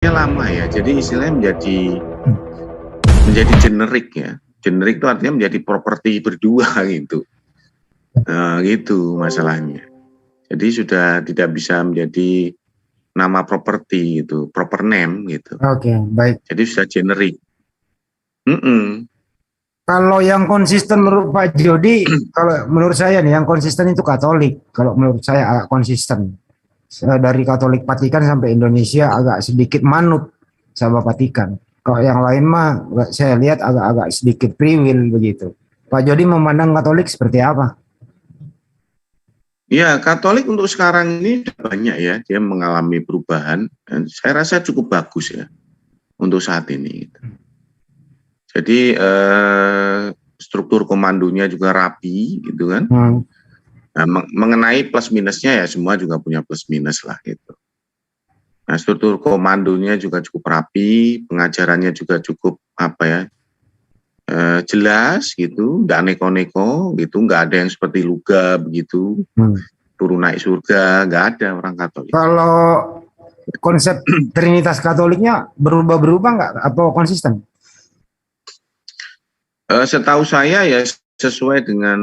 aja lama ya. Jadi istilahnya menjadi generik ya. Generik itu artinya menjadi properti berdua gitu. Nah, gitu masalahnya. Jadi sudah tidak bisa menjadi nama properti itu, proper name gitu. Oke, baik. Jadi sudah generik. Kalau yang konsisten menurut Pak Jody, kalau menurut saya nih yang konsisten itu Katolik. Kalau menurut saya agak konsisten. Dari Katolik Vatikan sampai Indonesia agak sedikit manut sama Vatikan. Kalau yang lain mah saya lihat agak-agak sedikit free will begitu. Pak Jody memandang Katolik seperti apa? Ya, Katolik untuk sekarang ini banyak ya, dia mengalami perubahan dan saya rasa cukup bagus ya untuk saat ini. Jadi struktur komandonya juga rapi gitu kan. Nah, mengenai plus minusnya ya semua juga punya plus minus lah gitu. Nah, struktur komandonya juga cukup rapi, pengajarannya juga cukup jelas gitu, nggak neko-neko gitu, nggak ada yang seperti Luga begitu, turun naik surga, nggak ada orang Katolik. Kalau konsep Trinitas Katoliknya berubah-berubah nggak atau konsisten? Setahu saya ya sesuai dengan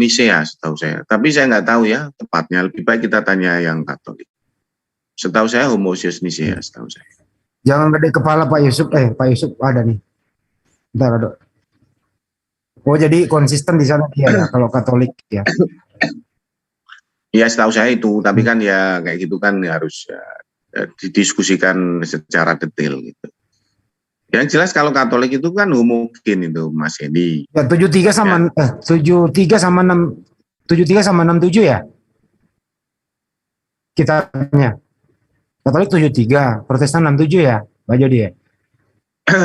Nisea setahu saya, tapi saya nggak tahu ya tepatnya, lebih baik kita tanya yang Katolik. Setahu saya Homosius Nisea setahu saya. Jangan gede kepala Pak Yusuf, Pak Yusuf ada nih. Bentar, Dok. Oh, jadi konsisten di sana dia ya, kalau Katolik ya. Ya setahu saya itu, tapi kan ya kayak gitu kan harus didiskusikan secara detail gitu. Yang jelas kalau Katolik itu kan homogen itu Mas Edi. Ya, 73 sama ya. 73 sama 6 73 sama 67 ya? Kitabnya. Katolik 73, Protestan 67 ya, Pak Jody ya?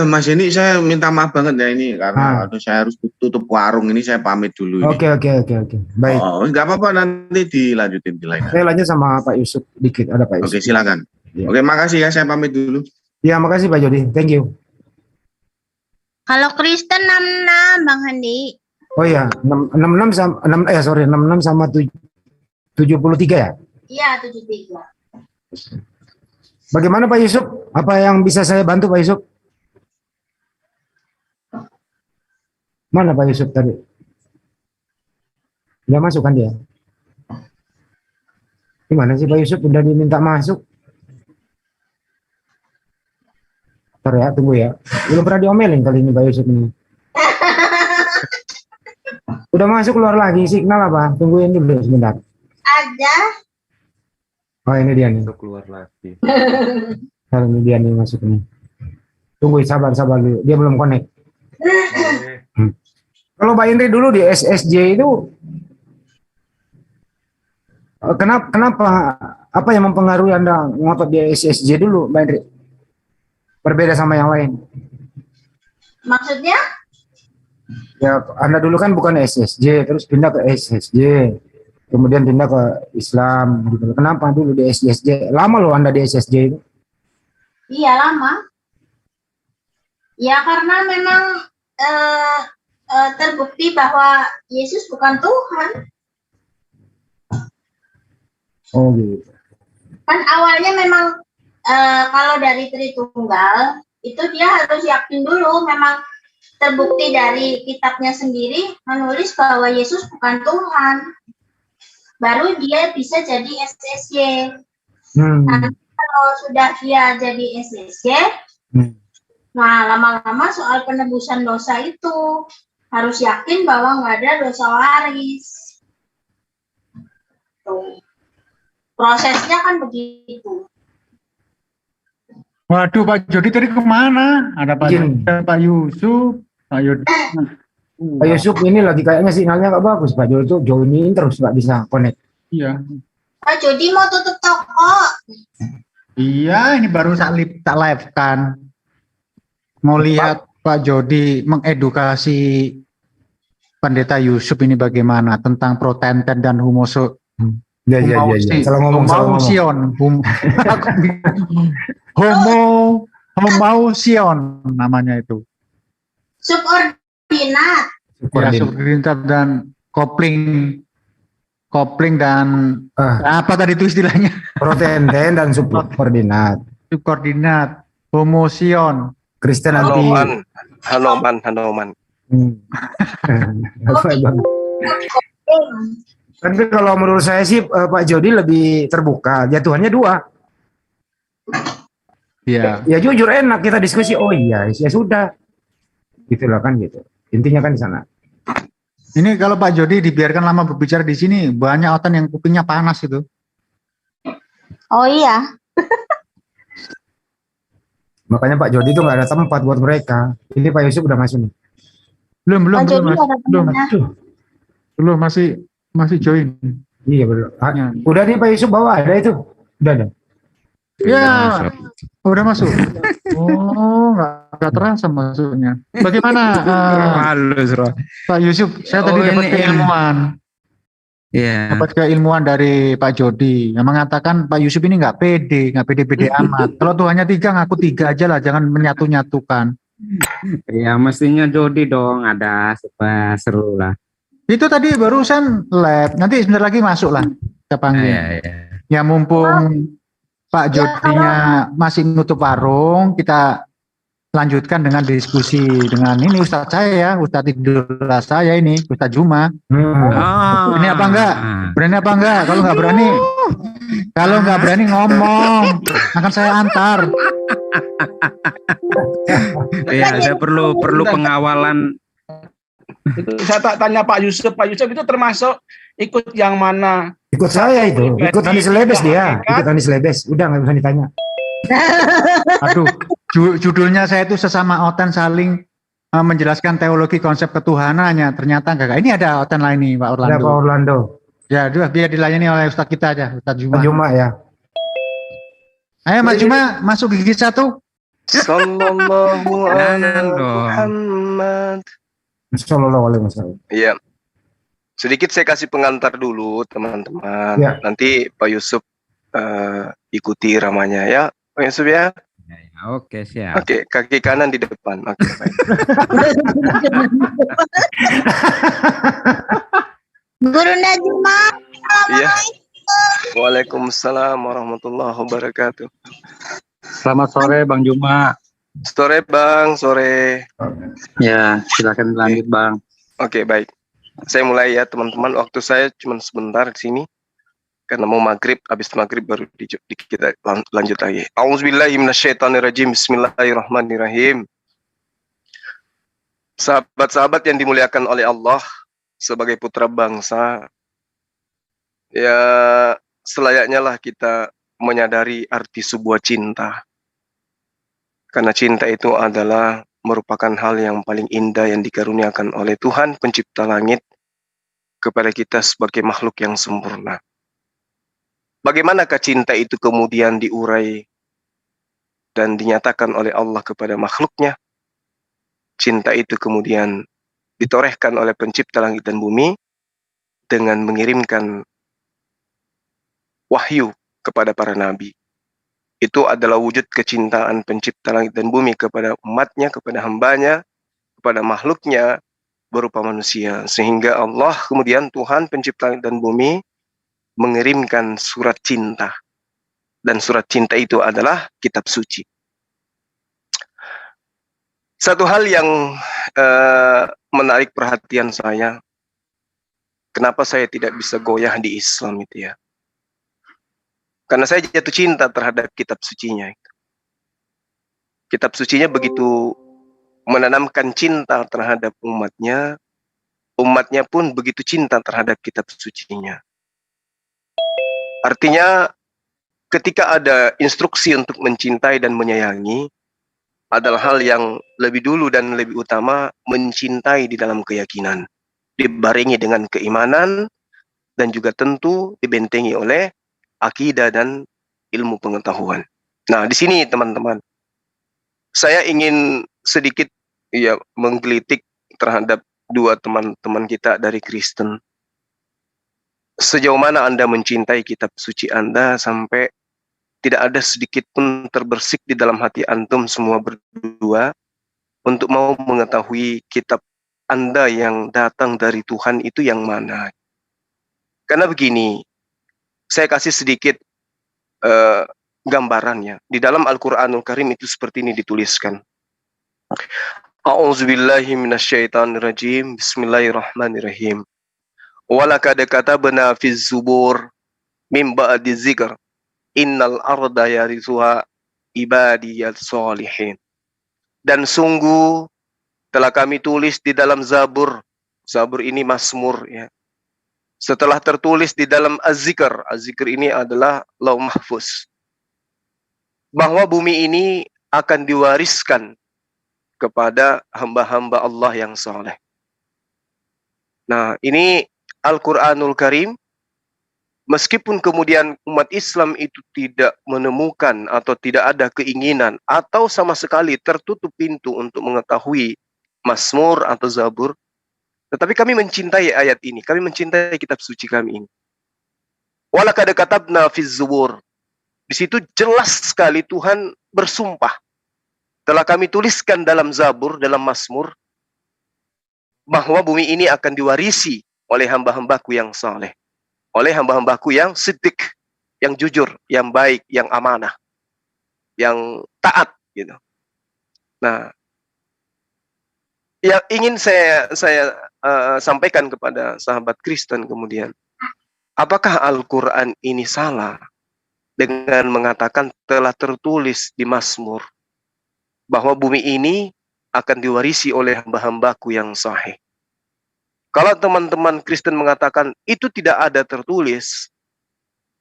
Mas ini saya minta maaf banget ya ini karena saya harus tutup warung ini, saya pamit dulu. Oke. Baik. Oh, enggak apa-apa, nanti dilanjutin di lain. Saya lanjut sama Pak Yusuf dikit, ada Pak Yusuf. Oke, silakan. Ya. Oke, makasih ya, saya pamit dulu. Ya, makasih Pak Jody. Thank you. Kalau Kristen 66 Bang Handi. Oh iya, 66 sama 73 ya? Iya, 73. Bagaimana Pak Yusuf? Apa yang bisa saya bantu Pak Yusuf? Mana Pak Yusuf tadi? Udah masuk kan dia? Gimana sih Pak Yusuf? Udah diminta masuk? Bentar ya, tunggu ya. Belum pernah diomelin kali ini Pak Yusuf ini. Udah masuk, keluar lagi. Signal apa? Tungguin dulu sebentar. Ada. Oh, ini dia nih. Untuk keluar lagi. Nah, ini dia nih masuk nih. Tunggu, sabar dulu. Dia belum connect. Kalau Pak Indri dulu di SSJ itu kenapa apa yang mempengaruhi Anda ngapa di SSJ dulu, Pak Indri? Berbeda sama yang lain. Maksudnya? Ya, Anda dulu kan bukan SSJ, terus pindah ke SSJ. Kemudian pindah ke Islam gitu. Kenapa dulu di SSJ? Lama loh Anda di SSJ itu? Iya, lama. Ya karena memang terbukti bahwa Yesus bukan Tuhan. Oh gitu. Kan awalnya memang kalau dari Tritunggal itu dia harus yakin dulu, memang terbukti dari kitabnya sendiri menulis bahwa Yesus bukan Tuhan. Baru dia bisa jadi SSY. Nah, kalau sudah dia jadi SSY, nah lama-lama soal penebusan dosa itu harus yakin bahwa nggak ada dosa waris. Tuh. Prosesnya kan begitu. Waduh, Pak Jody tadi kemana? Ada Pak Yusuf, Pak Yudi. Pak Yusuf ini lagi kayaknya sinyalnya nggak bagus, Pak Jody tuh joinin terus nggak bisa connect. Iya. Pak Jody mau tutup toko. Iya, ini baru tak live kan. Mau lihat Pak Jody mengedukasi Pendeta Yusuf ini bagaimana tentang protenten dan homausion namanya itu. Subordinat. Ya, subordinat dan kopling dan apa tadi itu istilahnya? Protenten dan subordinat. subkoordinat, homosion. Kristen anti. Hanoman. Apa, Bang? Tapi kalau menurut saya sih Pak Jody lebih terbuka. Jatuhannya dua. Ya. Ya jujur enak kita diskusi. Oh iya, ya sudah. Gitulah kan gitu. Intinya kan di sana. Ini kalau Pak Jody dibiarkan lama berbicara di sini, banyak otan yang kupingnya panas itu. Oh iya. Makanya Pak Jody itu nggak ada tempat buat mereka. Ini Pak Yusuf udah masuk nih. Belum, Pak Jody Mas. ada temennya. Belum, masih join. Iya betul. Ya. Udah nih Pak Yusuf bawa ada itu. Udah ada. Ya, udah masuk. Oh, nggak terasa masuknya. Bagaimana Pak Yusuf? Saya tadi dapat keilmuan. Iya. Dapat keilmuan dari Pak Jody yang mengatakan Pak Yusuf ini nggak pede amat. Kalau Tuhannya 3, ngaku 3 aja lah, jangan menyatu-nyatukan. Ya mestinya Jody dong ada supaya seru lah. Itu tadi barusan lab, nanti sebentar lagi masuk lah kita panggil. Iya. Ya mumpung Pak Jodinya masih nutup warung, kita lanjutkan dengan diskusi dengan ini Ustadz saya ya, Ustadz idola saya ini, Ustadz Juma. Berani apa enggak? Berani apa enggak? Kalau nggak berani ngomong, akan saya antar. Iya, saya perlu pengawalan. Itu saya tak tanya Pak Yusuf itu termasuk ikut yang mana? Ikut saya itu, ikut Anies Lebes dia, ikut Anies Lebes. Udah nggak bisa ditanya. Aduh, judulnya saya itu sesama otan saling menjelaskan teologi konsep ketuhanannya. Ternyata enggak. Ini ada otan lain nih Pak Orlando. Ada Pak Orlando. Ya, biar dilayani oleh Ustadz kita aja, Ustadz Juma. Pak Juma ya. Ayo Mas Juma, masuk gigi 1. Sallallahu alaihi Muhammad. Sallallahu alaihi wasallam. Iya. Sedikit saya kasih pengantar dulu teman-teman. Ya. Nanti Pak Yusuf ikuti iramanya ya. Pak Yusuf ya. Oke, siap. Oke, kaki kanan di depan. Oke, baik. Guru Najma. Iya. Waalaikumsalam warahmatullahi wabarakatuh. Selamat sore Bang Juma. Sore Bang, sore. Ya, silakan lanjut Bang. Oke, baik. Saya mulai ya teman-teman. Waktu saya cuma sebentar di sini. Karena mau maghrib, habis maghrib baru kita lanjut lagi. A'udzubillahi minasyaitonirrajim. Bismillahirrahmanirrahim. Sahabat-sahabat yang dimuliakan oleh Allah, sebagai putra bangsa, ya selayaknya lah kita menyadari arti sebuah cinta. Karena cinta itu adalah merupakan hal yang paling indah yang dikaruniakan oleh Tuhan pencipta langit kepada kita sebagai makhluk yang sempurna. Bagaimanakah cinta itu kemudian diurai dan dinyatakan oleh Allah kepada makhluknya? Cinta itu kemudian ditorehkan oleh pencipta langit dan bumi dengan mengirimkan wahyu kepada para nabi. Itu adalah wujud kecintaan pencipta langit dan bumi kepada umatnya, kepada hambanya, kepada makhluknya berupa manusia. Sehingga Allah kemudian Tuhan pencipta langit dan bumi mengirimkan surat cinta. Dan surat cinta itu adalah kitab suci. Satu hal yang menarik perhatian saya, kenapa saya tidak bisa goyah di Islam itu ya. Karena saya jatuh cinta terhadap kitab sucinya. Kitab sucinya begitu menanamkan cinta terhadap umatnya, umatnya pun begitu cinta terhadap kitab sucinya. Artinya ketika ada instruksi untuk mencintai dan menyayangi, adalah hal yang lebih dulu dan lebih utama mencintai di dalam keyakinan. Dibarengi dengan keimanan dan juga tentu dibentengi oleh akidah dan ilmu pengetahuan. Nah, di sini teman-teman, saya ingin sedikit ya menggelitik terhadap dua teman-teman kita dari Kristen. Sejauh mana Anda mencintai kitab suci Anda sampai tidak ada sedikit pun terbersih di dalam hati antum semua berdua untuk mau mengetahui kitab Anda yang datang dari Tuhan itu yang mana. Karena begini, saya kasih sedikit gambarannya. Di dalam Al-Qur'anul Karim itu seperti ini dituliskan. A'udzubillahi minasyaitonirrajim. Bismillahirrahmanirrahim. Walaqad katabna fiz zubur mim ba'di dzikr innal arda yarithuha ibadiyas sholihin. Dan sungguh telah kami tulis di dalam Zabur. Zabur ini Mazmur ya. Setelah tertulis di dalam Az-Zikr. Az-Zikr ini adalah Lauh Mahfuz. Bahwa bumi ini akan diwariskan kepada hamba-hamba Allah yang saleh. Nah, ini Al-Qur'anul Karim. Meskipun kemudian umat Islam itu tidak menemukan atau tidak ada keinginan atau sama sekali tertutup pintu untuk mengetahui Mazmur atau Zabur, tetapi kami mencintai ayat ini, kami mencintai kitab suci kami ini. Walaqad katabna fiz zubur. Di situ jelas sekali Tuhan bersumpah. Telah kami tuliskan dalam Zabur, dalam Mazmur, bahwa bumi ini akan diwarisi oleh hamba-hambaku yang saleh. Oleh hamba-hambaku yang siddiq, yang jujur, yang baik, yang amanah, yang taat gitu. Nah, yang ingin saya sampaikan kepada sahabat Kristen kemudian, apakah Al-Qur'an ini salah dengan mengatakan telah tertulis di Mazmur bahwa bumi ini akan diwarisi oleh hamba-hambaku yang sahih? Kalau teman-teman Kristen mengatakan itu tidak ada tertulis,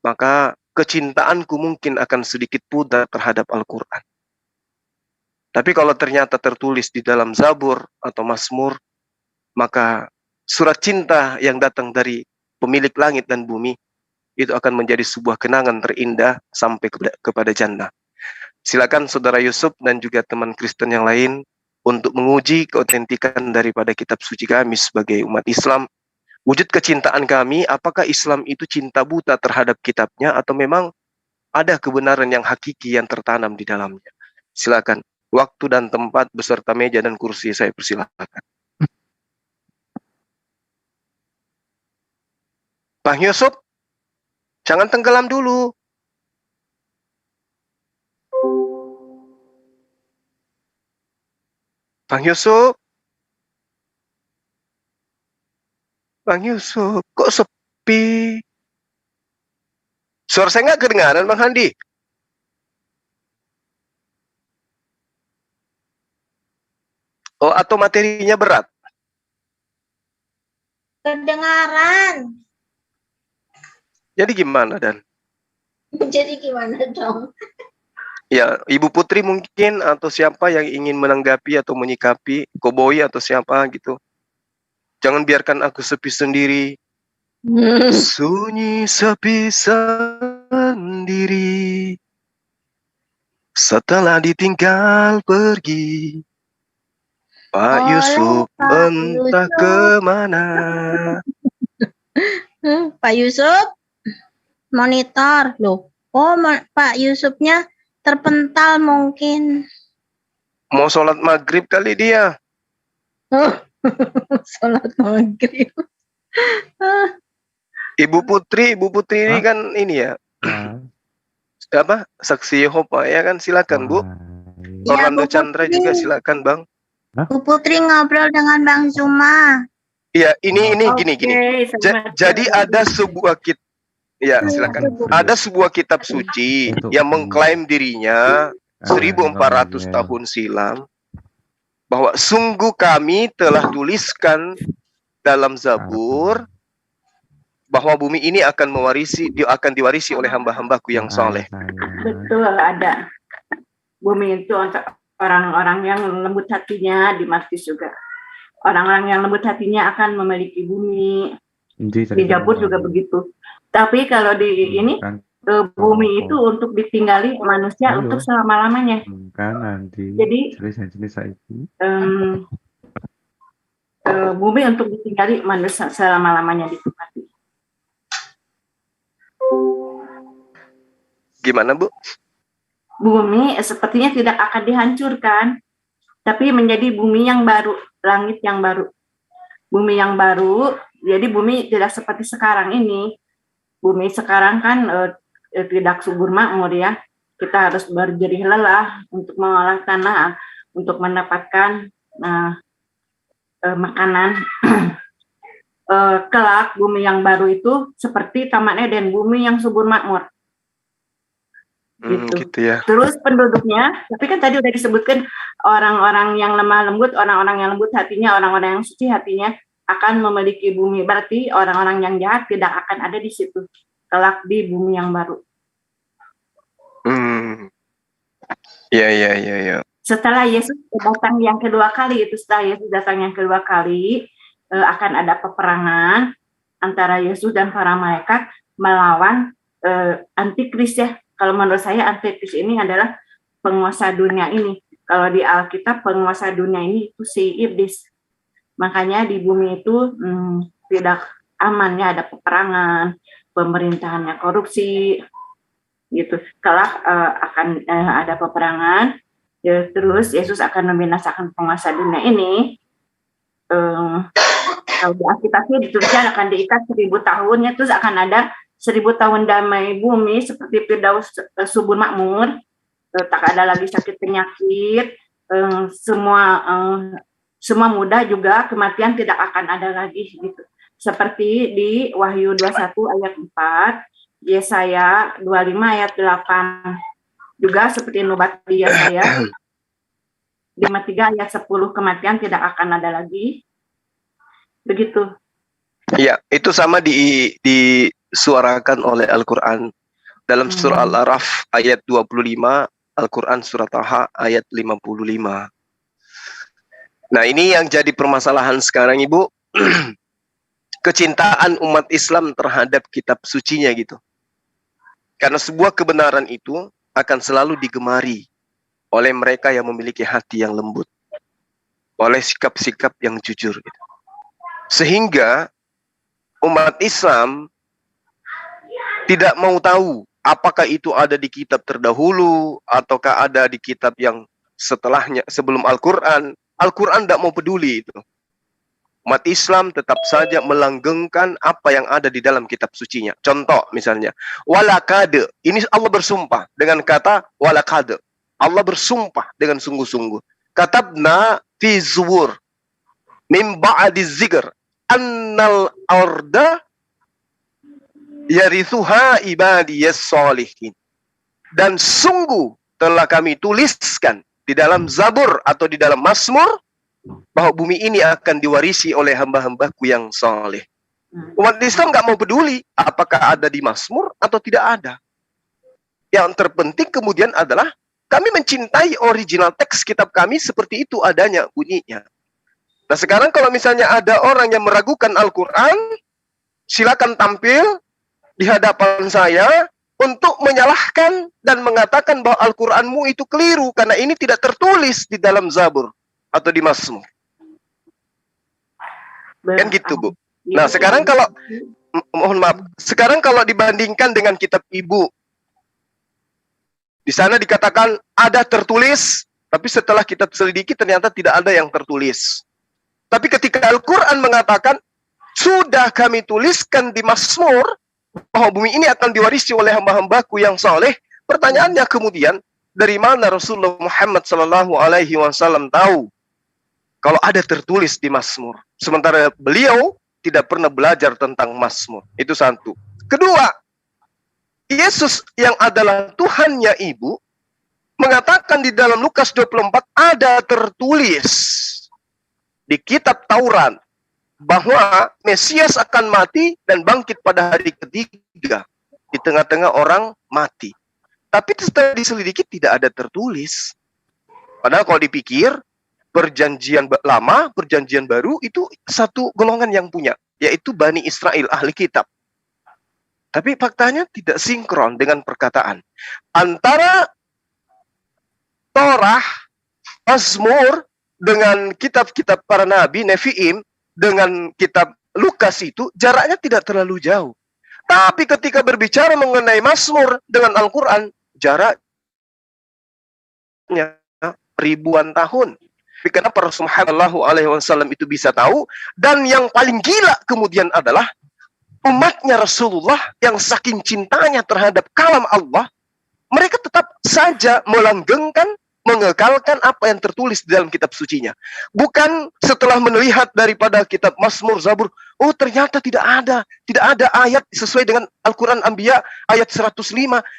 maka kecintaanku mungkin akan sedikit pudar terhadap Al-Quran. Tapi kalau ternyata tertulis di dalam Zabur atau Mazmur, maka surat cinta yang datang dari pemilik langit dan bumi itu akan menjadi sebuah kenangan terindah sampai kepada jannah. Silakan Saudara Yusuf dan juga teman Kristen yang lain untuk menguji keotentikan daripada kitab suci kami sebagai umat Islam. Wujud kecintaan kami, apakah Islam itu cinta buta terhadap kitabnya atau memang ada kebenaran yang hakiki yang tertanam di dalamnya? Silakan. Waktu dan tempat beserta meja dan kursi saya persilakan. Bang Yusuf, jangan tenggelam dulu. Bang Yusuf. Bang Yusuf, kok sepi? Suara saya nggak kedengaran, Bang Handi? Oh, atau materinya berat? Kedengaran. Jadi gimana, Dan? Jadi gimana dong? Ya, Ibu Putri mungkin atau siapa yang ingin menanggapi atau menyikapi, Koboi atau siapa gitu. Jangan biarkan aku sepi sendiri. Sunyi sepi sendiri. Setelah ditinggal pergi. Pak Yusuf entah kemana. Pak Yusuf monitor loh. Oh, Pak Yusufnya terpental mungkin. Mau sholat maghrib kali dia. Oh, sholat maghrib. Ibu Putri ini kan ini ya. Apa? Saksi Yehova ya kan, silakan Bu. Orlando Chandra juga silakan Bang. Bu Putri ngobrol dengan Bang Zuma. Iya, ini gini. Jadi ada sebuah ya, silakan. Ada sebuah kitab suci yang mengklaim dirinya 1400 tahun silam bahwa sungguh kami telah tuliskan dalam Zabur bahwa bumi ini akan diwarisi oleh hamba-hambaku yang saleh. Betul, ada. Bumi itu untuk orang-orang yang lembut hatinya, di Markus juga. Orang-orang yang lembut hatinya akan memiliki bumi. Di Zabur juga begitu. Tapi kalau di ini bumi itu untuk ditinggali manusia untuk selama-lamanya. Jadi bumi untuk ditinggali manusia selama-lamanya di tempat ini. Gimana Bu? Bumi sepertinya tidak akan dihancurkan, tapi menjadi bumi yang baru, langit yang baru. Bumi yang baru, jadi bumi tidak seperti sekarang ini. Bumi sekarang kan tidak subur makmur ya, kita harus berjerih lelah untuk mengolah tanah, untuk mendapatkan makanan. Kelak bumi yang baru itu seperti Taman Eden, bumi yang subur makmur. Gitu ya. Terus penduduknya, tapi kan tadi udah disebutkan orang-orang yang lemah lembut, orang-orang yang lembut hatinya, orang-orang yang suci hatinya akan memiliki bumi. Berarti orang-orang yang jahat tidak akan ada di situ kelak di bumi yang baru. Ya. Setelah Yesus datang yang kedua kali, akan ada peperangan antara Yesus dan para malaikat melawan antikris ya. Kalau menurut saya antikris ini adalah penguasa dunia ini. Kalau di Alkitab penguasa dunia ini itu si iblis. Makanya di bumi itu tidak aman ya, ada peperangan, pemerintahannya korupsi gitu. Kelak akan ada peperangan. Ya, terus Yesus akan membinasakan penguasa dunia ini. Kalau di Alkitab ditulisnya akan diikat 1000 tahunnya, terus akan ada 1000 tahun damai bumi seperti Firdaus subur makmur, tak ada lagi sakit penyakit, semua muda juga, kematian tidak akan ada lagi gitu. Seperti di Wahyu 21 ayat 4, Yesaya 25 ayat 8, juga seperti nubat di Yesaya 53 ayat 10, kematian tidak akan ada lagi. Begitu. Ya, itu sama disuarakan oleh Al-Quran dalam surah Al-Araf ayat 25, Al-Quran surah Taha ayat 55. Nah, ini yang jadi permasalahan sekarang, Ibu. Kecintaan umat Islam terhadap kitab sucinya gitu. Karena sebuah kebenaran itu akan selalu digemari oleh mereka yang memiliki hati yang lembut, oleh sikap-sikap yang jujur gitu. Sehingga umat Islam tidak mau tahu apakah itu ada di kitab terdahulu ataukah ada di kitab yang setelahnya, sebelum Al-Quran. Al-Quran tidak mau peduli itu. Umat Islam tetap saja melanggengkan apa yang ada di dalam kitab sucinya. Contoh misalnya, walakad. Ini Allah bersumpah dengan kata walakad. Allah bersumpah dengan sungguh-sungguh. Katabna fi Zubur min ba'di zikr annal arda yarithuha ibadiyas solihin. Dan sungguh telah kami tuliskan di dalam Zabur atau di dalam Mazmur bahwa bumi ini akan diwarisi oleh hamba-hambaku yang soleh. Umat Islam nggak mau peduli apakah ada di Mazmur atau tidak ada. Yang terpenting kemudian adalah kami mencintai original teks kitab kami seperti itu adanya bunyinya. Nah sekarang kalau misalnya ada orang yang meragukan Al-Quran, silakan tampil di hadapan saya untuk menyalahkan dan mengatakan bahwa Al-Quranmu itu keliru karena ini tidak tertulis di dalam Zabur atau di Mazmur. Kan gitu, Bu. Nah sekarang kalau, mohon maaf, sekarang kalau dibandingkan dengan kitab Ibu, di sana dikatakan ada tertulis, tapi setelah kita selidiki ternyata tidak ada yang tertulis. Tapi ketika Al-Quran mengatakan, sudah kami tuliskan di Mazmur, bahwa bumi ini akan diwarisi oleh hamba-hambaku yang soleh, pertanyaannya kemudian, dari mana Rasulullah Muhammad SAW tahu kalau ada tertulis di Mazmur? Sementara beliau tidak pernah belajar tentang Mazmur. Itu satu. Kedua, Yesus yang adalah Tuhannya Ibu, mengatakan di dalam Lukas 24, ada tertulis di kitab Taurat bahwa Mesias akan mati dan bangkit pada hari ketiga di tengah-tengah orang mati. Tapi setelah diselidiki tidak ada tertulis. Padahal kalau dipikir perjanjian lama, perjanjian baru itu satu golongan yang punya, yaitu Bani Israel, ahli kitab. Tapi faktanya tidak sinkron dengan perkataan. Antara Torah, Mazmur, dengan kitab-kitab para nabi, Nevi'im, dengan kitab Lukas itu jaraknya tidak terlalu jauh. Tapi ketika berbicara mengenai Mazmur dengan Al-Quran, jaraknya ribuan tahun. Kenapa Rasulullah SAW itu bisa tahu? Dan yang paling gila kemudian adalah umatnya Rasulullah yang saking cintanya terhadap kalam Allah, mereka tetap saja melanggengkan, mengekalkan apa yang tertulis di dalam kitab sucinya. Bukan setelah melihat daripada kitab Mazmur, Zabur, oh ternyata tidak ada ayat sesuai dengan Al-Quran Anbiya ayat 105.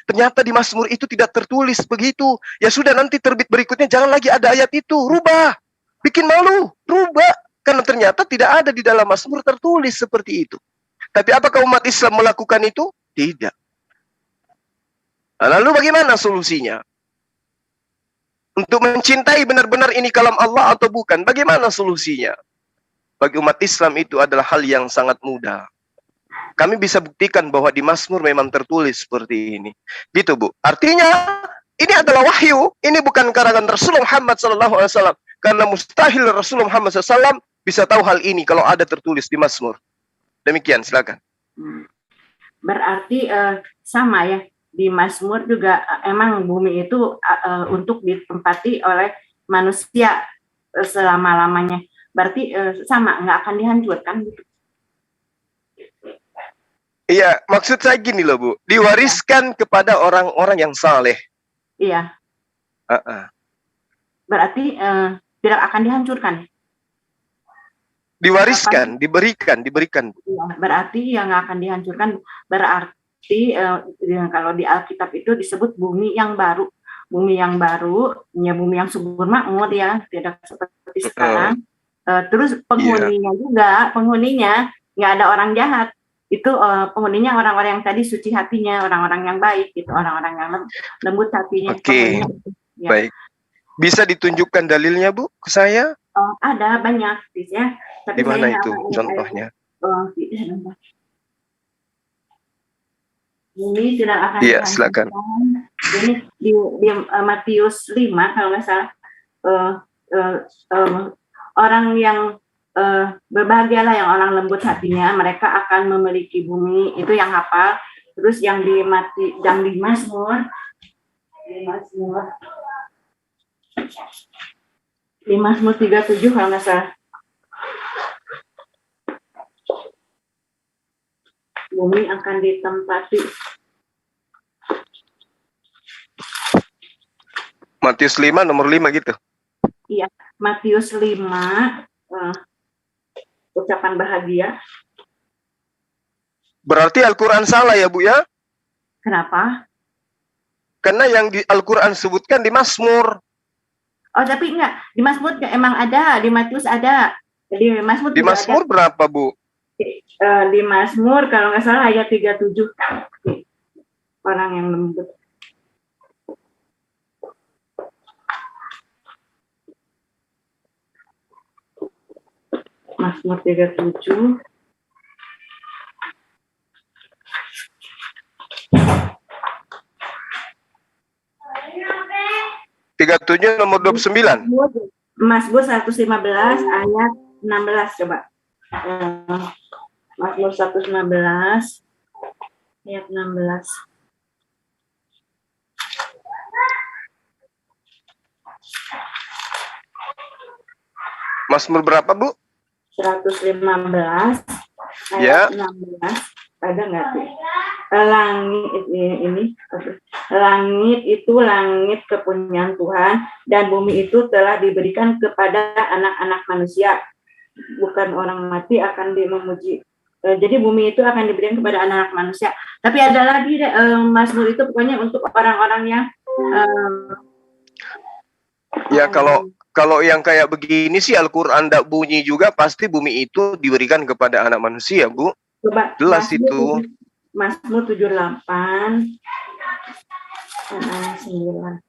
Ternyata di Mazmur itu tidak tertulis begitu. Ya sudah, nanti terbit berikutnya jangan lagi ada ayat itu. Rubah. Bikin malu. Rubah. Karena ternyata tidak ada di dalam Mazmur tertulis seperti itu. Tapi apakah umat Islam melakukan itu? Tidak. Lalu bagaimana solusinya? Untuk mencintai benar-benar ini kalam Allah atau bukan? Bagaimana solusinya? Bagi umat Islam itu adalah hal yang sangat mudah. Kami bisa buktikan bahwa di Mazmur memang tertulis seperti ini. Gitu, Bu. Artinya, ini adalah wahyu. Ini bukan karangan Rasulullah Muhammad SAW. Karena mustahil Rasulullah Muhammad SAW bisa tahu hal ini kalau ada tertulis di Mazmur. Demikian, silakan. Berarti sama ya. Di Mazmur juga emang bumi itu untuk ditempati oleh manusia selama-lamanya. Berarti sama, nggak akan dihancurkan gitu. Iya, maksud saya gini loh, Bu. Diwariskan kepada orang-orang yang saleh. Iya. Berarti tidak akan dihancurkan. Diwariskan, diberikan. Iya, berarti yang nggak akan dihancurkan. Berarti kalau di Alkitab itu disebut bumi yang baru, ya bumi yang subur makmur ya, tidak seperti sekarang. Terus penghuninya nggak ada orang jahat, itu penghuninya orang-orang yang tadi suci hatinya, orang-orang yang baik, itu orang-orang yang lembut hatinya. Oke, ya. Baik. Bisa ditunjukkan dalilnya, Bu, ke saya? Ada banyak, ya. Di mana itu contohnya? Ini tidak akan silakan. Ini di Matius 5 kalau nggak salah, orang yang berbahagialah yang orang lembut hatinya, mereka akan memiliki bumi, itu yang hafal. Terus yang di Mazmur 37 kalau nggak salah, bumi akan ditempati. Matius 5 nomor 5 gitu. Iya, Matius 5 ucapan bahagia. Berarti Al-Qur'an salah ya, Bu ya? Kenapa? Karena yang di Al-Qur'an sebutkan di Mazmur. Oh, tapi enggak, di Mazmur emang ada, di Matius ada. Di Mazmur berapa, Bu? Di Mazmur kalau nggak salah ayat 37, orang yang lembut. Mazmur 37. nomor 29. Mazmur 115 ayat 16 coba. Mazmur 115 ayat 16. Mazmur berapa, Bu? 115 ayat 16. Ada nggak sih? Langit itu langit kepunyaan Tuhan, dan bumi itu telah diberikan kepada anak-anak manusia. Bukan orang mati akan memuji. Jadi bumi itu akan diberikan kepada anak-anak manusia. Tapi ada lagi Mazmur itu pokoknya untuk orang-orang yang ya kalau yang kayak begini sih Al-Qur'an ndak bunyi juga, pasti bumi itu diberikan kepada anak manusia, Bu. Coba jelas itu. Mazmur 78 9.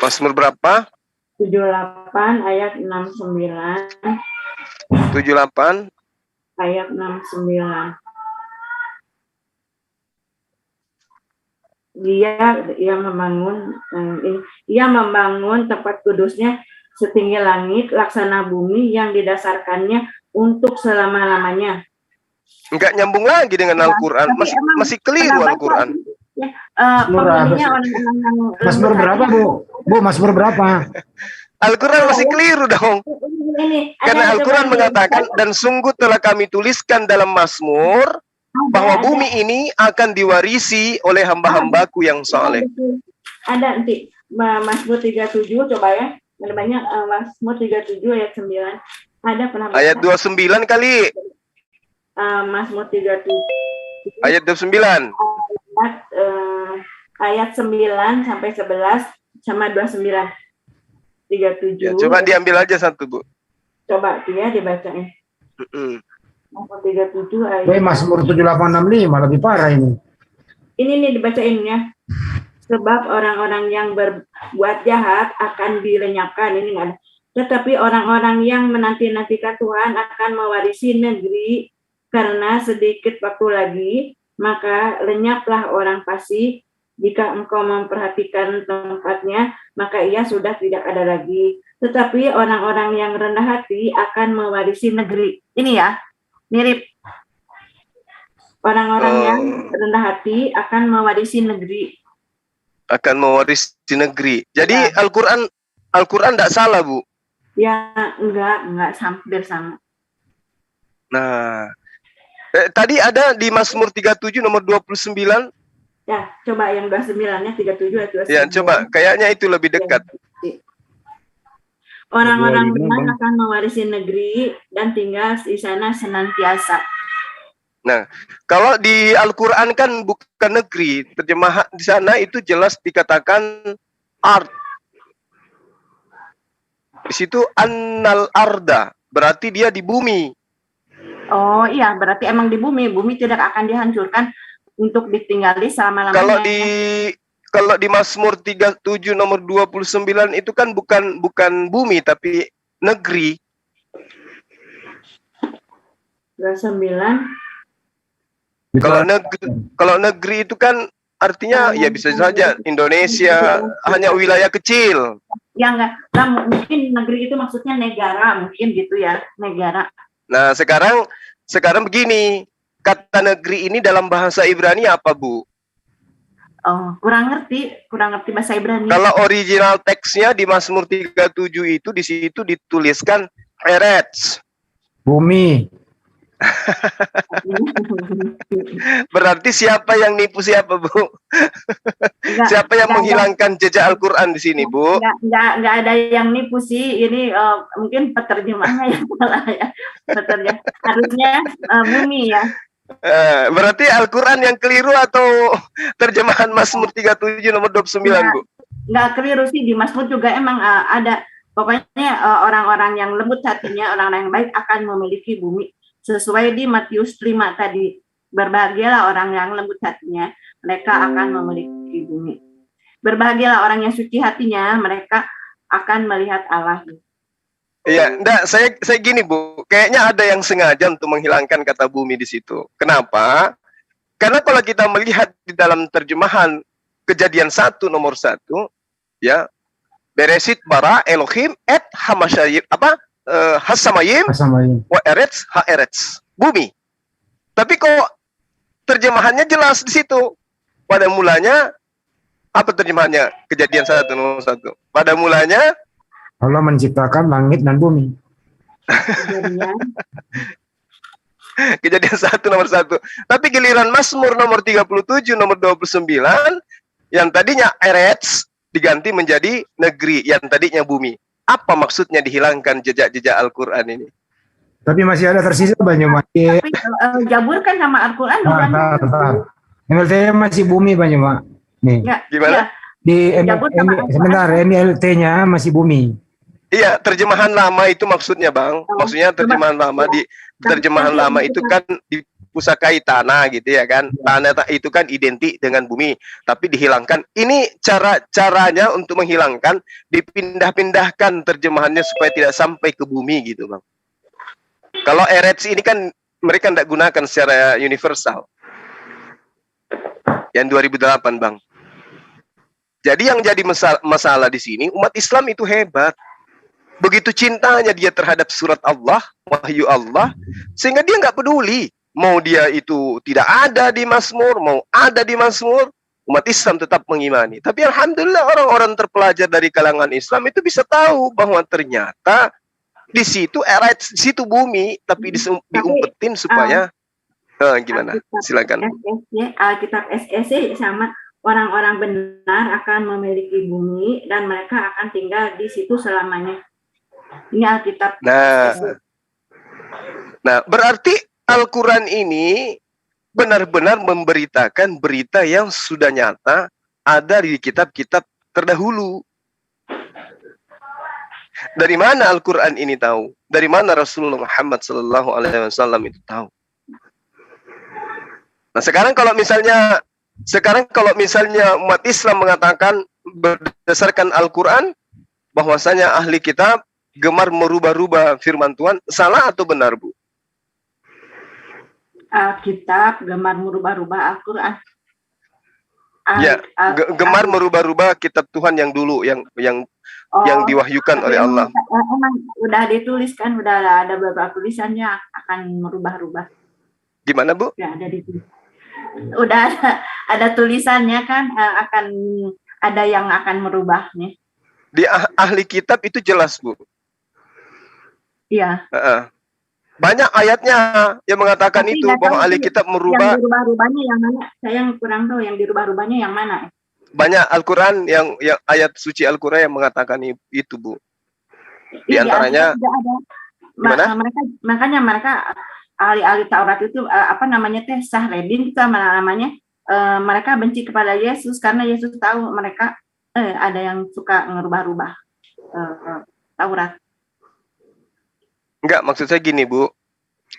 Mazmur berapa? 78 ayat 69. 78 ayat 69. Dia membangun tempat kudusnya setinggi langit, laksana bumi yang didasarkannya untuk selama-lamanya. Enggak nyambung lagi dengan Al-Qur'an. Masih keliru Al-Qur'an. Mazmur berapa, Bu? Bu, Mazmur berapa? Al-Qur'an masih keliru dong. Karena Al-Qur'an mengatakan, dan sungguh telah kami tuliskan dalam Mazmur bahwa bumi ini akan diwarisi oleh hamba-hambaku yang soleh. Ada nanti Mazmur 37 coba ya. Banyak Mazmur 37 ayat 9. Ada pernah baca? Ayat 29 kali. Mazmur 37 ayat 29. Ayat 9 sampai 11 sama 29. 37. Ya, coba diambil aja satu, Bu. Coba dia dibacanya. Mazmur 37 ayat. Mazmur 7865 lebih parah ini. Ini nih dibacain ya. Sebab orang-orang yang berbuat jahat akan dilenyapkan, ini nggak ada. Tetapi orang-orang yang menanti-nantikan Tuhan akan mewarisi negeri, karena sedikit waktu lagi, maka lenyaplah orang fasik. Jika engkau memperhatikan tempatnya, maka ia sudah tidak ada lagi. Tetapi orang-orang yang rendah hati akan mewarisi negeri. Ini ya, mirip. Orang-orang yang rendah hati akan mewarisi negeri. Akan mewarisi negeri. Jadi Ya. Al-Quran tidak salah, Bu. Ya, enggak hampir sama. Nah, tadi ada di Mazmur 37 nomor 29. Ya, coba yang 29-nya 37 atau 29. Ya, coba. Kayaknya itu lebih dekat. Orang-orang benar akan mewarisi negeri dan tinggal di sana senantiasa. Nah, kalau di Al-Quran kan bukan negeri, terjemahan di sana itu jelas dikatakan ard. Di situ annal arda, berarti dia di bumi. Oh iya, berarti emang di bumi. Bumi tidak akan dihancurkan untuk ditinggali selama-lamanya. Kalau di Mazmur 37 nomor 29 itu kan bukan bumi tapi negeri. 29. Kalau negeri itu kan artinya ya bisa saja Indonesia hanya wilayah kecil. Ya enggak, nah, mungkin negeri itu maksudnya negara, mungkin gitu ya, negara. Nah, sekarang begini, kata negeri ini dalam bahasa Ibrani apa, Bu? Oh, kurang ngerti bahasa Ibrani. Kalau original teksnya di Mazmur 37 itu di situ dituliskan Eretz. Bumi. Berarti siapa yang nipu siapa, Bu? Siapa yang menghilangkan jejak Al-Quran di sini, Bu? Enggak ada yang nipu sih. Ini mungkin peterjemahnya yang salah ya. Harusnya bumi ya. Berarti Al-Quran yang keliru atau terjemahan Mazmur 37 nomor 29, Bu? Enggak keliru sih, di Mazmur juga emang ada. Pokoknya orang-orang yang lembut hatinya, orang-orang yang baik akan memiliki bumi. Sesuai di Matius 5 tadi, berbahagialah orang yang lembut hatinya, mereka akan memiliki bumi. Berbahagialah orang yang suci hatinya, mereka akan melihat Allah. Iya, enggak, saya gini, Bu, kayaknya ada yang sengaja untuk menghilangkan kata bumi di situ. Kenapa? Karena kalau kita melihat di dalam terjemahan Kejadian 1 nomor 1, ya, Beresit bara Elohim et hamasyayim, Hasamayim wa eretz ha-eretz, bumi. Tapi kok terjemahannya jelas di situ. Pada mulanya apa terjemahannya? Kejadian 1 nomor 1. Pada mulanya Allah menciptakan langit dan bumi. Kejadian 1 nomor 1. Tapi giliran Mazmur nomor 37 nomor 29 yang tadinya eretz diganti menjadi negeri, yang tadinya bumi. Apa maksudnya dihilangkan jejak-jejak Al-Quran ini? Tapi masih ada tersisa banyak. Tapi Jabur kan sama Al-Quran bukan? MLT masih bumi banyak, Mak. Nih. Ya, gimana? Ya. Sebentar, MLT-nya masih bumi. Iya, terjemahan lama itu maksudnya, Bang. Maksudnya terjemahan lama di terjemahan lama itu kan di pusakai tanah gitu ya kan. Tanah itu kan identik dengan bumi, tapi dihilangkan. Ini caranya untuk menghilangkan, dipindah-pindahkan terjemahannya supaya tidak sampai ke bumi gitu, Bang. Kalau eretz ini kan mereka tidak gunakan secara universal. Yang 2008, Bang. Jadi yang jadi masalah di sini, umat Islam itu hebat. Begitu cintanya dia terhadap surat Allah, wahyu Allah, sehingga dia nggak peduli. Mau dia itu tidak ada di Mazmur, mau ada di Mazmur, umat Islam tetap mengimani. Tapi alhamdulillah orang-orang terpelajar dari kalangan Islam itu bisa tahu bahwa ternyata di situ eretz, di situ bumi, tapi diumpetin supaya Gimana? Silakan. Alkitab SEC sama orang-orang benar akan memiliki bumi dan mereka akan tinggal di situ selamanya. Ini Alkitab. Nah, berarti Al-Quran ini benar-benar memberitakan berita yang sudah nyata ada di kitab-kitab terdahulu. Dari mana Al-Quran ini tahu? Dari mana Rasulullah Muhammad SAW itu tahu? Nah, sekarang kalau misalnya umat Islam mengatakan berdasarkan Al-Quran bahwasanya ahli kitab gemar merubah-rubah firman Tuhan, salah atau benar, Bu? Alkitab gemar merubah-rubah Al-Quran. Gemar merubah-rubah kitab Tuhan yang dulu, yang diwahyukan oleh Allah. Emang udah dituliskan, udah ada beberapa tulisannya akan merubah-rubah. Gimana, Bu? Ya, udah ada tulisannya kan, akan ada yang akan merubahnya. Di ahli kitab itu jelas, Bu. Iya. Banyak ayatnya yang mengatakan itu bahwa ahli kitab merubah. Yang dirubah-rubahnya yang mana? Saya yang kurang tahu yang dirubah-rubahnya yang mana. Banyak Al-Quran yang ayat suci Al-Quran yang mengatakan itu, Bu. Di antaranya makanya mereka ahli-ahli Taurat itu Sahredin itu namanya, mereka benci kepada Yesus karena Yesus tahu mereka ada yang suka ngerubah-rubah Taurat. Enggak, maksud saya gini, Bu.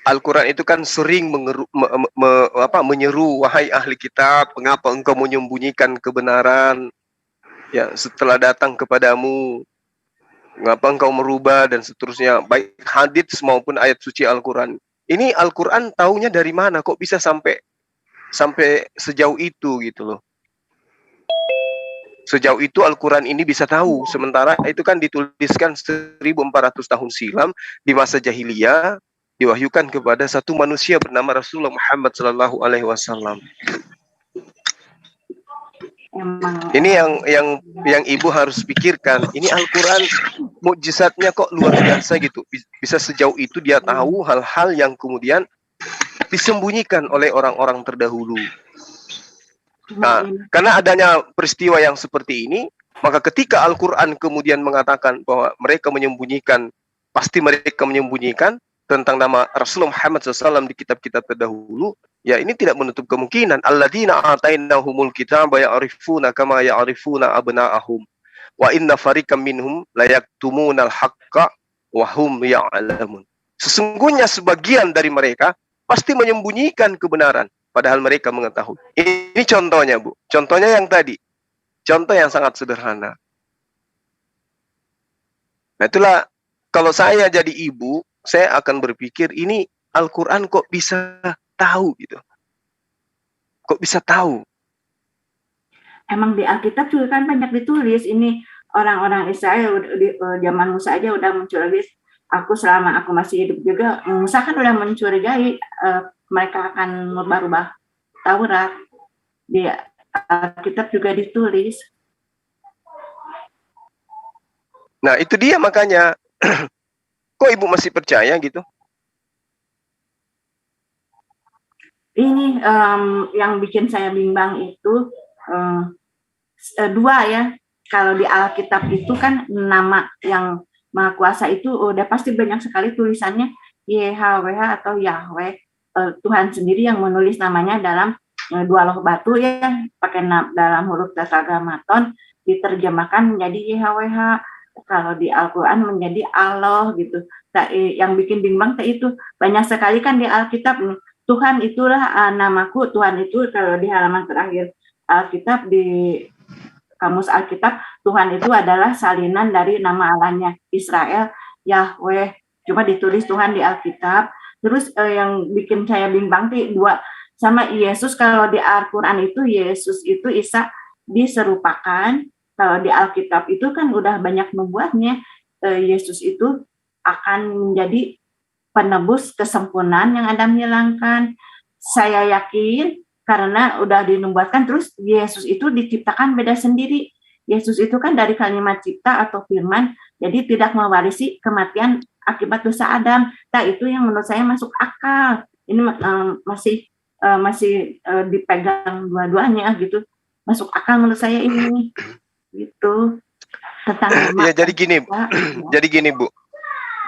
Al-Quran itu kan sering menyeru, wahai ahli kitab, mengapa engkau menyembunyikan kebenaran ya setelah datang kepadamu, mengapa engkau merubah dan seterusnya, baik hadits maupun ayat suci Al-Quran. Ini Al-Quran taunya dari mana? Kok bisa sampai sejauh itu gitu loh? Sejauh itu Al-Quran ini bisa tahu, sementara itu kan dituliskan 1400 tahun silam di masa jahiliyah, diwahyukan kepada satu manusia bernama Rasulullah Muhammad SAW. Ini yang Ibu harus pikirkan. Ini Al-Quran mukjizatnya kok luar biasa gitu. Bisa sejauh itu dia tahu hal-hal yang kemudian disembunyikan oleh orang-orang terdahulu. Nah, karena adanya peristiwa yang seperti ini, maka ketika Al-Quran kemudian mengatakan bahwa mereka menyembunyikan, pasti mereka menyembunyikan tentang nama Rasulullah Muhammad SAW di kitab-kitab terdahulu, ya ini tidak menutup kemungkinan. Alladzina atainahumul kitaba ya'rifuna kama ya'rifuna abna'ahum wa inna fariqam minhum la yaktumunal haqqa wa hum ya'lamun. Sesungguhnya sebagian dari mereka pasti menyembunyikan kebenaran padahal mereka mengetahui. Ini contohnya, Bu. Contohnya yang tadi. Contoh yang sangat sederhana. Nah, itulah kalau saya jadi ibu, saya akan berpikir ini Al-Quran kok bisa tahu gitu. Kok bisa tahu? Emang di Alkitab juga kan banyak ditulis. Ini orang-orang Israel di zaman Musa aja udah mencurigai. Aku selama aku masih hidup juga, Musa kan udah mencurigai mereka akan merubah-rubah Taurat. Di Alkitab juga ditulis. Nah, itu dia makanya. Kok Ibu masih percaya gitu? Ini yang bikin saya bimbang itu dua ya. Kalau di Alkitab itu kan nama yang Maha Kuasa itu udah pasti banyak sekali tulisannya YHWH atau Yahweh. Tuhan sendiri yang menulis namanya dalam dua loh batu ya, pakai dalam huruf tetragrammaton, diterjemahkan menjadi YHWH. Kalau di Al-Quran menjadi Allah gitu. Yang bikin bimbang itu banyak sekali kan di Alkitab, Tuhan itulah namaku, Tuhan itu kalau di halaman terakhir Alkitab, di kamus Alkitab, Tuhan itu adalah salinan dari nama Allahnya Israel, Yahweh, cuma ditulis Tuhan di Alkitab. Terus yang bikin saya bimbang dua sama Yesus. Kalau di Al-Quran itu Yesus itu Isa diserupakan, kalau di Alkitab itu kan udah banyak membuatnya. Yesus itu akan menjadi penebus kesempurnaan yang Adam hilangkan. Saya yakin karena udah dinubuatkan. Terus Yesus itu diciptakan beda sendiri. Yesus itu kan dari kalimat cipta atau firman, jadi tidak mewarisi kematian akibat dosa Adam. Nah, itu yang menurut saya masuk akal. ini masih dipegang dua-duanya gitu. Masuk akal menurut saya ini gitu tentang ya jadi gini jadi gini Bu,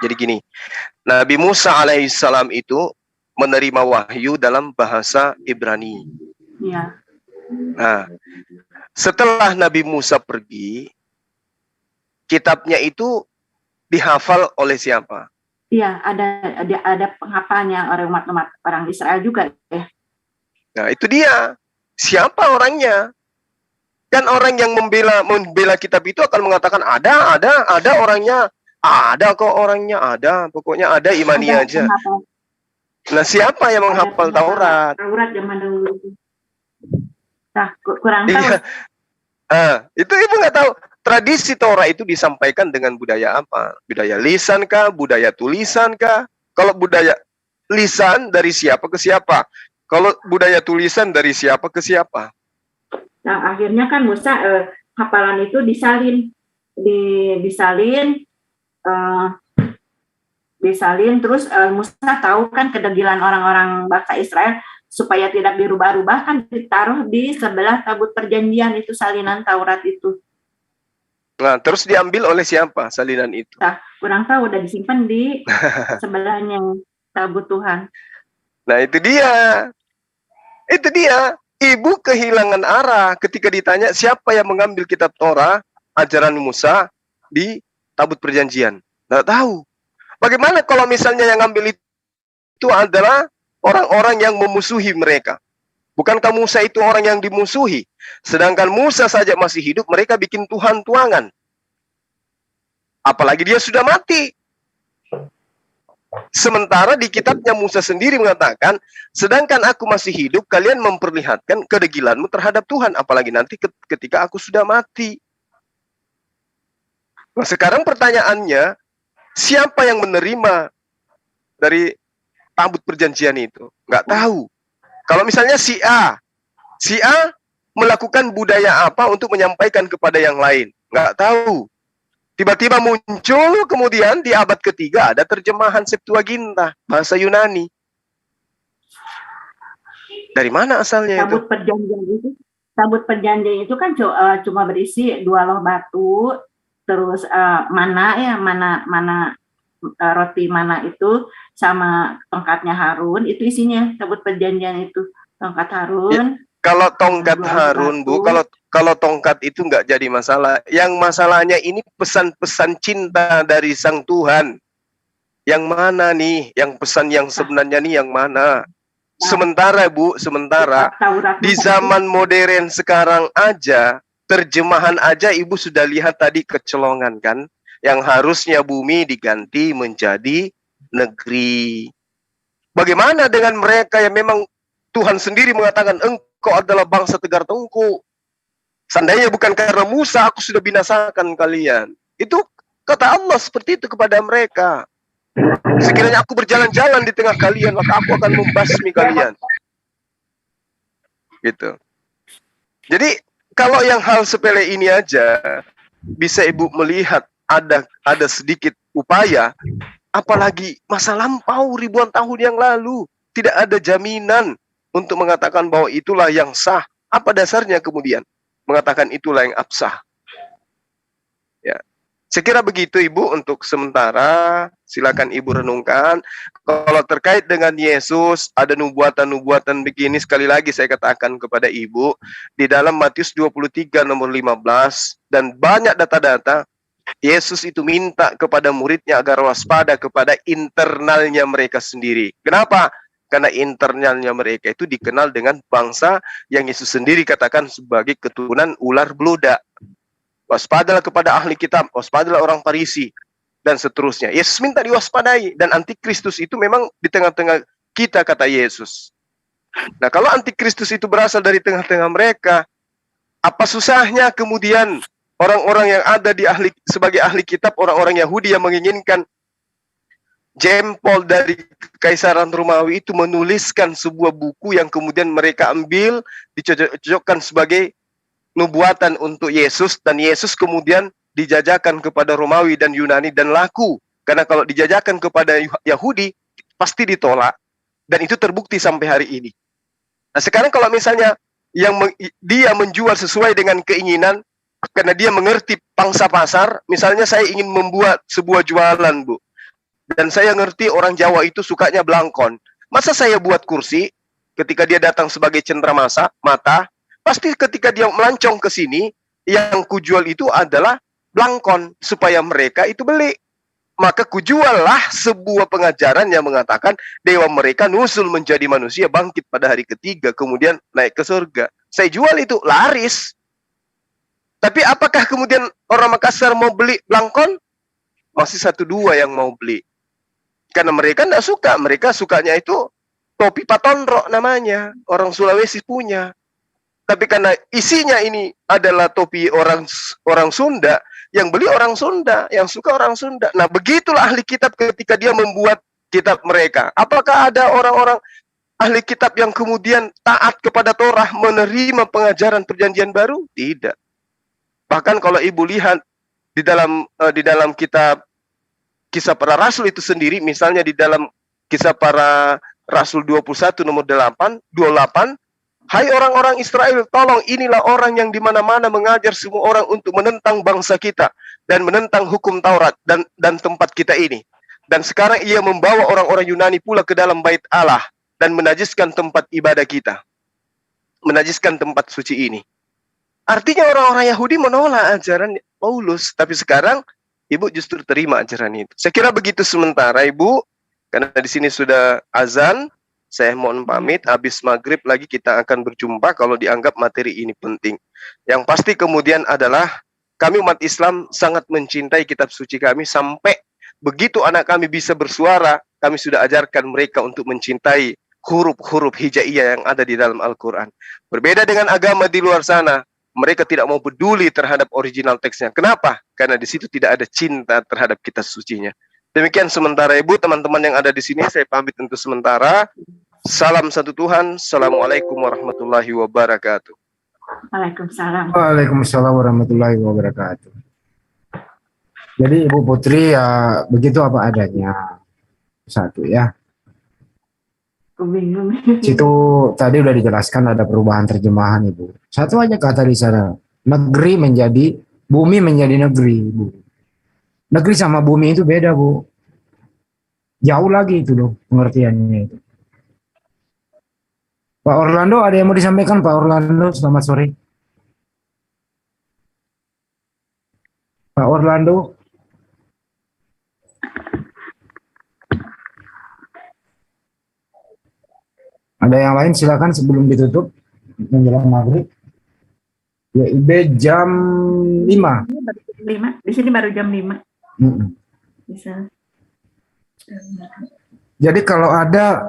jadi gini, Nabi Musa alaihissalam itu menerima wahyu dalam bahasa Ibrani. Ya. Nah, setelah Nabi Musa pergi, kitabnya itu dihafal oleh siapa? Iya, ada penghafalnya oleh umat orang Israel juga ya. Nah, itu dia. Siapa orangnya? Kan orang yang membela kitab itu akan mengatakan ada orangnya, ada kok orangnya, ada, pokoknya ada, imani aja. Penghafal. Nah, siapa yang menghafal Taurat? Taurat zaman dulu. Nah, kurang tahu. Iya. Itu ibu nggak tahu. Tradisi Taurat itu disampaikan dengan budaya apa? Budaya lisan kah? Budaya tulisan kah? Kalau budaya lisan dari siapa ke siapa? Kalau budaya tulisan dari siapa ke siapa? Nah, akhirnya kan Musa hafalan itu disalin terus Musa tahu kan kedegilan orang-orang bangsa Israel supaya tidak dirubah-rubah kan ditaruh di sebelah tabut perjanjian itu salinan Taurat itu. Nah, terus diambil oleh siapa salinan itu? Nah, kurang tahu, udah disimpan di sebelahnya tabut Tuhan. Nah, itu dia. Itu dia. Ibu kehilangan arah ketika ditanya siapa yang mengambil kitab Torah, ajaran Musa di tabut perjanjian. Nggak tahu. Bagaimana kalau misalnya yang ngambil itu adalah orang-orang yang memusuhi mereka? Bukankah Musa itu orang yang dimusuhi? Sedangkan Musa saja masih hidup, mereka bikin Tuhan tuangan. Apalagi dia sudah mati. Sementara di kitabnya Musa sendiri mengatakan, sedangkan aku masih hidup, kalian memperlihatkan kedegilanmu terhadap Tuhan. Apalagi nanti ketika aku sudah mati. Nah, sekarang pertanyaannya, siapa yang menerima dari tabut perjanjian itu? Nggak tahu. Kalau misalnya si A melakukan budaya apa untuk menyampaikan kepada yang lain? Nggak tahu. Tiba-tiba muncul kemudian di abad ketiga ada terjemahan Septuaginta, bahasa Yunani. Dari mana asalnya itu? Tabut perjanjian itu kan cuma berisi 2 loh batu, terus mana roti mana itu sama tongkatnya Harun, itu isinya tabut perjanjian itu, tongkat Harun. Ya, kalau tongkat Harun, Bu, kalau tongkat itu nggak jadi masalah. Yang masalahnya ini pesan-pesan cinta dari Sang Tuhan. Yang mana nih? Yang pesan yang sebenarnya nih yang mana? Sementara Bu, di zaman modern sekarang aja, terjemahan aja Ibu sudah lihat tadi kecolongan kan? Yang harusnya bumi diganti menjadi negeri. Bagaimana dengan mereka yang memang Tuhan sendiri mengatakan engkau adalah bangsa tegar tengkuk. Seandainya bukan karena Musa, aku sudah binasakan kalian. Itu kata Allah seperti itu kepada mereka. Sekiranya aku berjalan-jalan di tengah kalian, maka aku akan membasmi kalian. Gitu. Jadi kalau yang hal sepele ini aja bisa Ibu melihat ada sedikit upaya, apalagi masa lampau ribuan tahun yang lalu, tidak ada jaminan untuk mengatakan bahwa itulah yang sah. Apa dasarnya kemudian mengatakan itulah yang absah? Ya, saya kira begitu Ibu untuk sementara. Silakan Ibu renungkan. Kalau terkait dengan Yesus, ada nubuatan-nubuatan begini, sekali lagi saya katakan kepada Ibu, di dalam Matius 23 nomor 15, dan banyak data-data, Yesus itu minta kepada muridnya agar waspada kepada internalnya mereka sendiri. Kenapa? Karena internalnya mereka itu dikenal dengan bangsa yang Yesus sendiri katakan sebagai keturunan ular beludak. Waspadalah kepada ahli kitab, waspadalah orang Farisi, dan seterusnya. Yesus minta diwaspadai, dan antikristus itu memang di tengah-tengah kita, kata Yesus. Nah, kalau antikristus itu berasal dari tengah-tengah mereka, apa susahnya kemudian orang-orang yang ada sebagai ahli kitab, orang-orang Yahudi yang menginginkan jempol dari Kekaisaran Romawi itu menuliskan sebuah buku yang kemudian mereka ambil, dicocokkan sebagai nubuatan untuk Yesus, dan Yesus kemudian dijajakan kepada Romawi dan Yunani dan laku. Karena kalau dijajakan kepada Yahudi, pasti ditolak. dan itu terbukti sampai hari ini. Nah, sekarang kalau misalnya dia menjual sesuai dengan keinginan karena dia mengerti pangsa pasar, misalnya saya ingin membuat sebuah jualan, Bu. Dan saya ngerti orang Jawa itu sukanya belangkon. Masa saya buat kursi ketika dia datang sebagai cenderamata mata, pasti ketika dia melancong ke sini, yang kujual itu adalah belangkon supaya mereka itu beli. Maka kujuallah sebuah pengajaran yang mengatakan dewa mereka nusul menjadi manusia, bangkit pada hari ketiga, kemudian naik ke surga. Saya jual itu, laris. Tapi apakah kemudian orang Makassar mau beli belangkon? Masih 1-2 yang mau beli. Karena mereka tidak suka, mereka sukanya itu topi patondro namanya, orang Sulawesi punya. Tapi karena isinya ini adalah topi orang Sunda, yang beli orang Sunda, yang suka orang Sunda. Nah, begitulah ahli kitab ketika dia membuat kitab mereka. Apakah ada orang-orang ahli kitab yang kemudian taat kepada Torah, menerima pengajaran perjanjian baru? Tidak. Bahkan kalau Ibu lihat di dalam kitab Kisah Para Rasul itu sendiri, misalnya di dalam Kisah Para Rasul 21 nomor 28, hai orang-orang Israel, tolong inilah orang yang di mana-mana mengajar semua orang untuk menentang bangsa kita dan menentang hukum Taurat dan tempat kita ini. Dan sekarang ia membawa orang-orang Yunani pula ke dalam bait Allah dan menajiskan tempat ibadah kita. Menajiskan tempat suci ini. Artinya orang-orang Yahudi menolak ajaran Paulus, tapi sekarang Ibu justru terima ajaran itu. Saya kira begitu sementara, Ibu, karena di sini sudah azan. Saya mohon pamit, habis maghrib lagi kita akan berjumpa kalau dianggap materi ini penting. Yang pasti kemudian adalah kami umat Islam sangat mencintai kitab suci kami sampai begitu anak kami bisa bersuara, kami sudah ajarkan mereka untuk mencintai huruf-huruf hijaiyah yang ada di dalam Al-Quran. Berbeda dengan agama di luar sana, mereka tidak mau peduli terhadap original teksnya. Kenapa? Karena di situ tidak ada cinta terhadap kitab sucinya. Demikian sementara Ibu, teman-teman yang ada di sini, saya pamit untuk sementara. Salam satu Tuhan. Assalamualaikum warahmatullahi wabarakatuh. Waalaikumsalam. Waalaikumsalam warahmatullahi wabarakatuh. Jadi Ibu Putri ya begitu apa adanya. Satu ya. Bingung. Situ tadi udah dijelaskan ada perubahan terjemahan Ibu. Satu aja kata di sana. Negeri menjadi, bumi menjadi negeri Ibu. Negeri sama bumi itu beda, Bu. Jauh lagi itu loh pengertiannya itu. Pak Orlando, ada yang mau disampaikan Pak Orlando? Selamat sore. Pak Orlando. Ada yang lain silakan sebelum ditutup menjelang maghrib. Ya, IB jam 5. Di sini baru jam 5. Bisa. Jadi kalau ada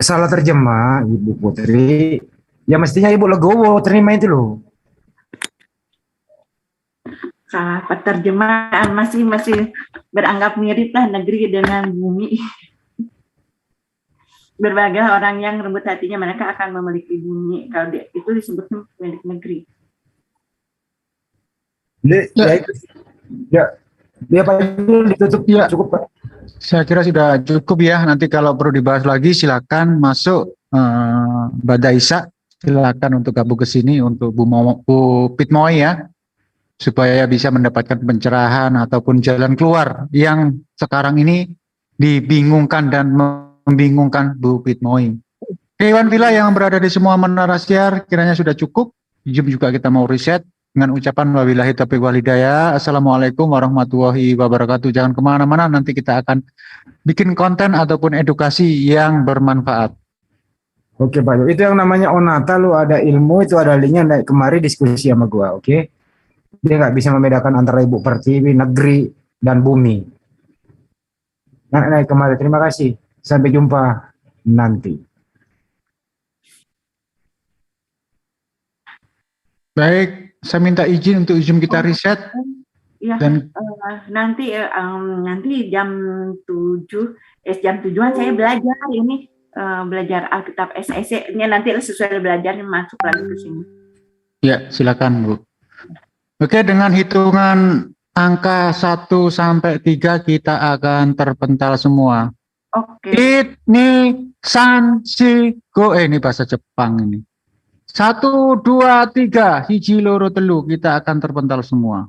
salah terjemah Ibu Putri, ya mestinya Ibu legowo terima itu loh. Salah penerjemahan masih beranggap mirip lah negeri dengan bumi. Berbagai orang yang lembut hatinya mereka akan memiliki bumi. Kalau itu disebut milik negeri. Ya Pak, ditutup ya, cukup Pak. Saya kira sudah cukup ya. Nanti kalau perlu dibahas lagi silakan masuk Mbak Daisa, silakan untuk gabung ke sini untuk Bu Pitmoy ya, supaya bisa mendapatkan pencerahan ataupun jalan keluar yang sekarang ini dibingungkan dan membingungkan Bu Pitmoy. Dewan Villa yang berada di semua menara siar kiranya sudah cukup. Jom juga kita mau riset dengan ucapan wabillahi taufiq wal hidayah. Assalamualaikum warahmatullahi wabarakatuh. Jangan kemana-mana, nanti kita akan bikin konten ataupun edukasi yang bermanfaat. Oke Pak, itu yang namanya Onata, lu ada ilmu itu ada linknya, naik kemari diskusi sama gua, oke? Dia nggak bisa membedakan antara Ibu Pertiwi, negeri dan bumi. Naik kemari, terima kasih. Sampai jumpa nanti. Baik, saya minta izin untuk Zoom kita riset. Ya, dan nanti jam 7-an saya belajar ini, belajar Alkitab SEC-nya nanti sesuai belajar masuk lagi ke sini. Ya, silakan Bu. Oke, dengan hitungan angka 1 sampai 3 kita akan terpental semua. Oke. It, ni, san, si, go. Ini bahasa Jepang ini. 1, 2, 3, hiji, loro, telu. Kita akan terpental semua.